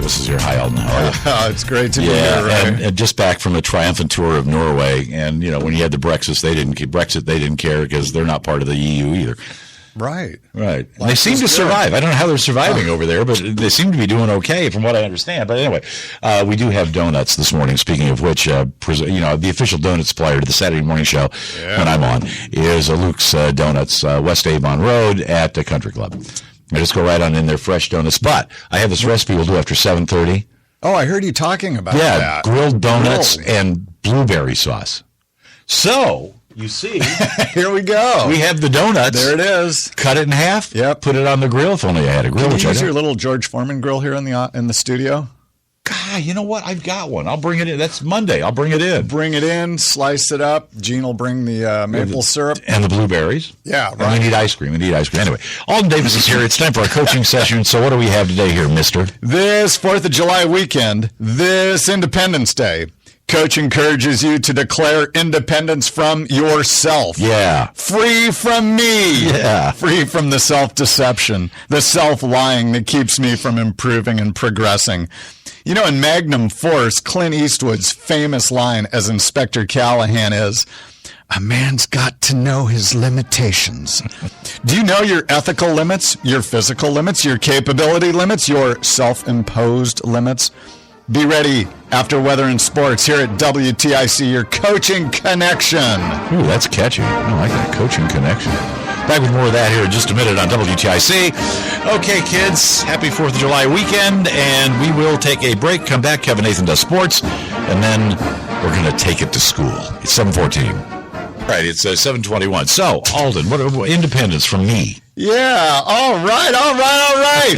Davis is here. Hi, Alden. How are you? It's great to be here, Ray. And just back from a triumphant tour of Norway. And, you know, when you had the Brexit, they didn't care because they're not part of the EU either. Right. And they seem to survive. I don't know how they're surviving over there, but they seem to be doing okay from what I understand. But anyway, we do have donuts this morning. Speaking of which, the official donut supplier to the Saturday morning show when I'm on is Luke's Donuts, West Avon Road at the Country Club. I just go right on in there, fresh donuts. But I have this recipe we'll do after 7:30. Oh, I heard you talking about that. Yeah, grilled donuts and blueberry sauce. So... You see, here we go. We have the donuts. There it is. Cut it in half. Yep. Put it on the grill. If only I had a grill. Can you use your little George Foreman grill here in the studio? God, you know what? I've got one. I'll bring it in. That's Monday. I'll bring it in. Bring it in. Slice it up. Gene will bring the maple syrup and the blueberries. Yeah, right. And we need ice cream. Anyway, Alden Davis is here. It's time for our coaching session. So what do we have today here, mister? This 4th of July weekend, this Independence Day, Coach encourages you to declare independence from yourself. Yeah. Free from me. Yeah. Free from the self-deception, the self-lying that keeps me from improving and progressing. You know, in Magnum Force, Clint Eastwood's famous line as Inspector Callahan is, "A man's got to know his limitations." Do you know your ethical limits, your physical limits, your capability limits, your self-imposed limits? Be ready after Weather and Sports here at WTIC, your coaching connection. Ooh, that's catchy. I like that, coaching connection. Back with more of that here in just a minute on WTIC. Okay, kids, happy 4th of July weekend, and we will take a break, come back, Kevin Nathan does sports, and then we're going to take it to school. It's 7:14. Right, it's 7:21. So, Alden, what independence from me? Yeah, all right.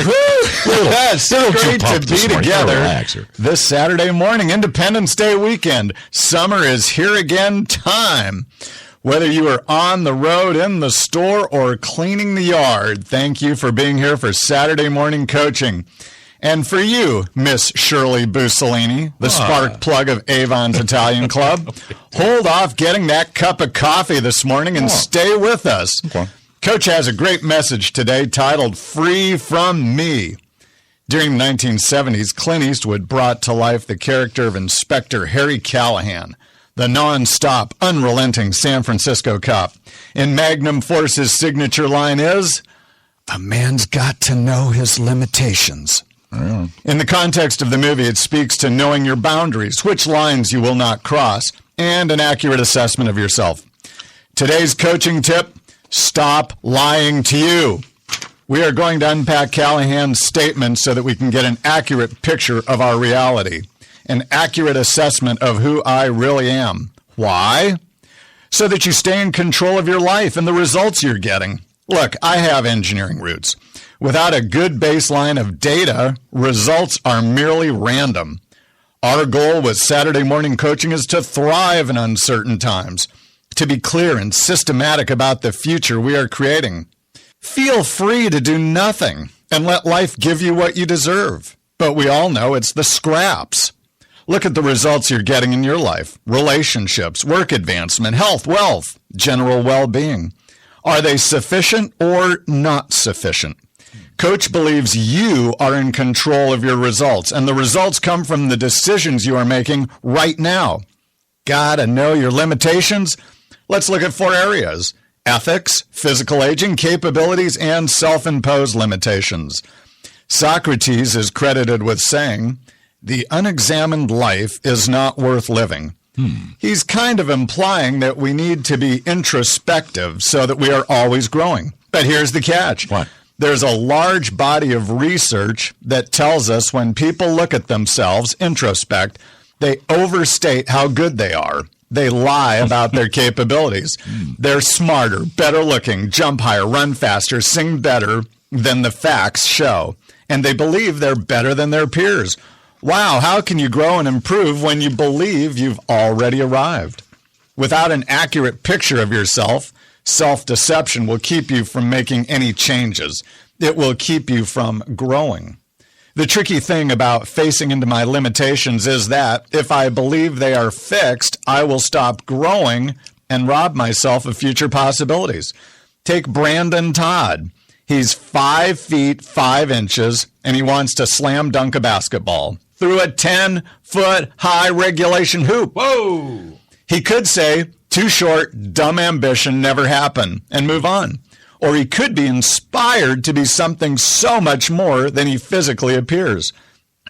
Woo! That's great to be together this Saturday morning, Independence Day weekend. Summer is here again time. Whether you are on the road, in the store, or cleaning the yard, thank you for being here for Saturday morning coaching. And for you, Miss Shirley Bussolini, the spark plug of Avon's Italian Club, hold off getting that cup of coffee this morning and stay with us. Okay. Coach has a great message today titled Free From Me. During the 1970s, Clint Eastwood brought to life the character of Inspector Harry Callahan, the non-stop, unrelenting San Francisco cop. In Magnum Force's signature line is, "A man's got to know his limitations." In the context of the movie, it speaks to knowing your boundaries, which lines you will not cross, and an accurate assessment of yourself. Today's coaching tip, stop lying to you. We are going to unpack Callahan's statement so that we can get an accurate picture of our reality, an accurate assessment of who I really am. Why? So that you stay in control of your life and the results you're getting. Look, I have engineering roots. Without a good baseline of data, results are merely random. Our goal with Saturday morning coaching is to thrive in uncertain times, to be clear and systematic about the future we are creating. Feel free to do nothing and let life give you what you deserve. But we all know it's the scraps. Look at the results you're getting in your life. Relationships, work advancement, health, wealth, general well-being. Are they sufficient or not sufficient? Coach believes you are in control of your results, and the results come from the decisions you are making right now. Gotta know your limitations? Let's look at 4 areas: ethics, physical aging, capabilities, and self-imposed limitations. Socrates is credited with saying, "The unexamined life is not worth living." He's kind of implying that we need to be introspective so that we are always growing. But here's the catch. What? There's a large body of research that tells us when people look at themselves, introspect, they overstate how good they are. They lie about their capabilities. They're smarter, better looking, jump higher, run faster, sing better than the facts show. And they believe they're better than their peers. Wow, how can you grow and improve when you believe you've already arrived? Without an accurate picture of yourself, self-deception will keep you from making any changes. It will keep you from growing. The tricky thing about facing into my limitations is that if I believe they are fixed, I will stop growing and rob myself of future possibilities. Take Brandon Todd. He's 5 feet 5 inches, and he wants to slam dunk a basketball through a 10-foot high regulation hoop. Whoa! He could say, too short, dumb ambition, never happen, and move on. Or he could be inspired to be something so much more than he physically appears.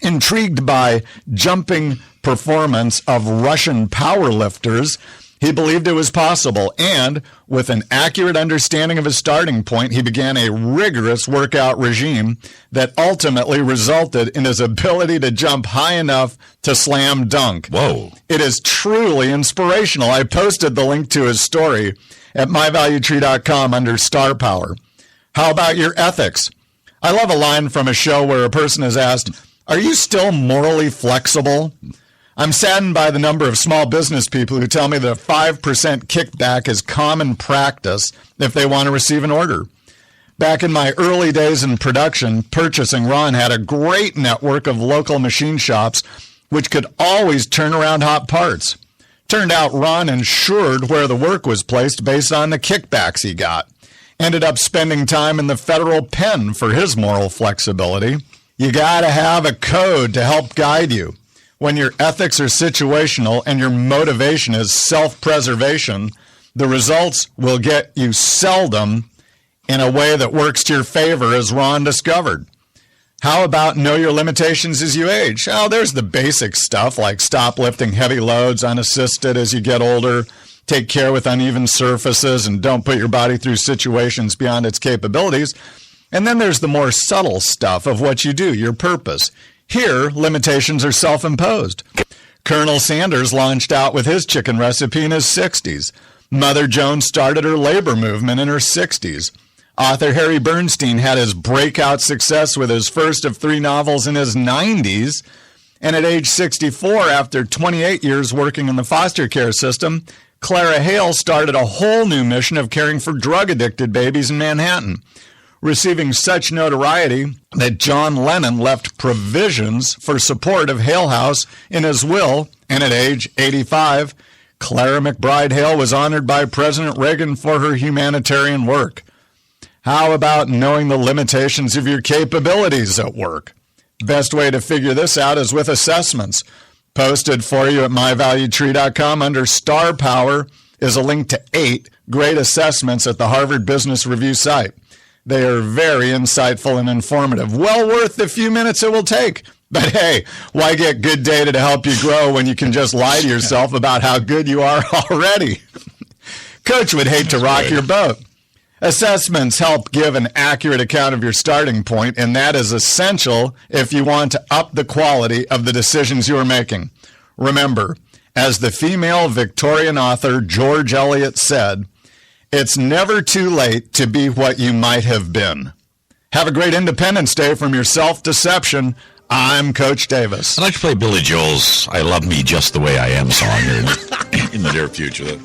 Intrigued by jumping performance of Russian powerlifters, he believed it was possible, and with an accurate understanding of his starting point, he began a rigorous workout regime that ultimately resulted in his ability to jump high enough to slam dunk. Whoa. It is truly inspirational. I posted the link to his story at myvaluetree.com under Star Power. How about your ethics? I love a line from a show where a person is asked, "Are you still morally flexible?" I'm saddened by the number of small business people who tell me that a 5% kickback is common practice if they want to receive an order. Back in my early days in production, purchasing, Ron had a great network of local machine shops which could always turn around hot parts. Turned out Ron insured where the work was placed based on the kickbacks he got. Ended up spending time in the federal pen for his moral flexibility. You got to have a code to help guide you. When your ethics are situational and your motivation is self-preservation, the results will get you seldom in a way that works to your favor, as Ron discovered. How about know your limitations as you age? Oh, there's the basic stuff like stop lifting heavy loads unassisted as you get older, take care with uneven surfaces, and don't put your body through situations beyond its capabilities. And then there's the more subtle stuff of what you do, your purpose. Here, limitations are self-imposed. Colonel Sanders launched out with his chicken recipe in his 60s. Mother Jones started her labor movement in her 60s. Author Harry Bernstein had his breakout success with his first of 3 novels in his 90s. And at age 64, after 28 years working in the foster care system, Clara Hale started a whole new mission of caring for drug-addicted babies in Manhattan, receiving such notoriety that John Lennon left provisions for support of Hale House in his will, and at age 85, Clara McBride Hale was honored by President Reagan for her humanitarian work. How about knowing the limitations of your capabilities at work? Best way to figure this out is with assessments. Posted for you at myvaluetree.com under Star Power is a link to 8 great assessments at the Harvard Business Review site. They are very insightful and informative. Well worth the few minutes it will take. But hey, why get good data to help you grow when you can just lie to yourself about how good you are already? Coach would hate to rock your boat. Assessments help give an accurate account of your starting point, and that is essential if you want to up the quality of the decisions you are making. Remember, as the female Victorian author George Eliot said, it's never too late to be what you might have been. Have a great Independence Day from your self-deception. I'm Coach Davis. I'd like to play Billy Joel's I Love Me Just the Way I Am song here in the near future.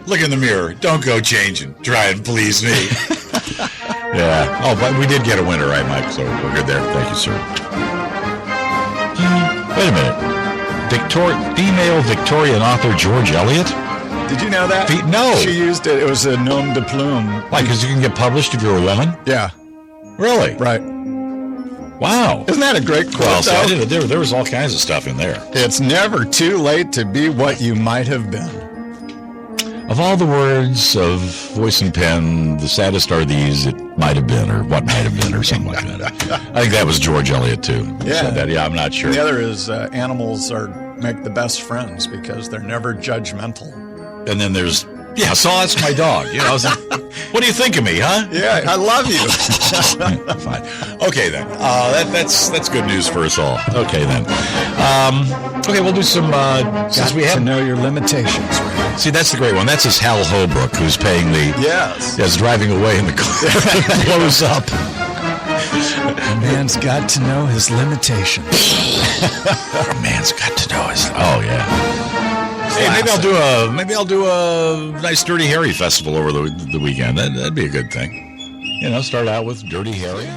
Look in the mirror. Don't go changing. Try and please me. Yeah. Oh, but we did get a winner, right, Mike? So we're good there. Thank you, sir. Wait a minute. Female Victorian author George Eliot? Did you know that? No. She used it. It was a nom de plume. Why? Because you can get published if you're a woman? Yeah. Really? Right. Wow. Isn't that a great quote? Well, see, there was all kinds of stuff in there. It's never too late to be what you might have been. Of all the words of voice and pen, the saddest are these, it might have been, or what might have been, or something like that. I think that was George Eliot, too. Yeah. Said that. Yeah, I'm not sure. The other is animals make the best friends because they're never judgmental. And then there's, so that's my dog. I was like, what do you think of me, huh? Yeah, I love you. Fine. Okay, then. That's good news for us all. Okay, then. Okay, we'll do some, since we have to know your limitations. Right? See, that's the great one. That's this Hal Holbrook who's paying the... Yes. Yes, driving away in the car. Blows up. A man's got to know his limitations. A man's got to know his... Oh, yeah. Hey, maybe I'll do a nice Dirty Harry festival over the weekend. That'd be a good thing. Start out with Dirty Harry.